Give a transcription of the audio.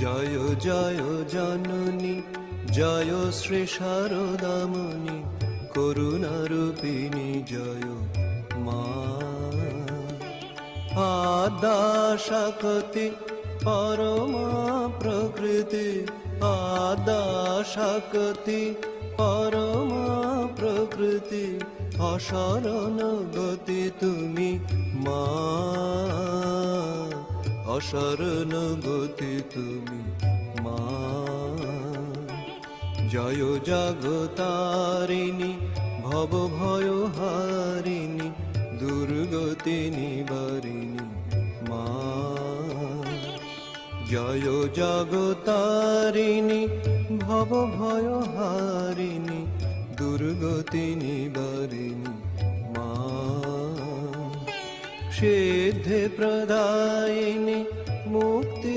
জয় জয় জননী, জয় শ্রী শারদামণি, করুণারূপিণী জয় মা। আদ্যা শক্তি পরমা প্রকৃতি, আদ্যা শক্তি পরমা প্রকৃতি, অশরণ গতি তুমি মা, অশরণ গতি তুমি মা। জয় জগতারিণী, ভব ভয় হারিণী, দুর্গতি নিবারিণী মা। জয় জগতারিণী, ভব ভয় হারিণী, দুর্গতি নিবারিণী মা। সিদ্ধি প্রদায়িনী, মুক্তি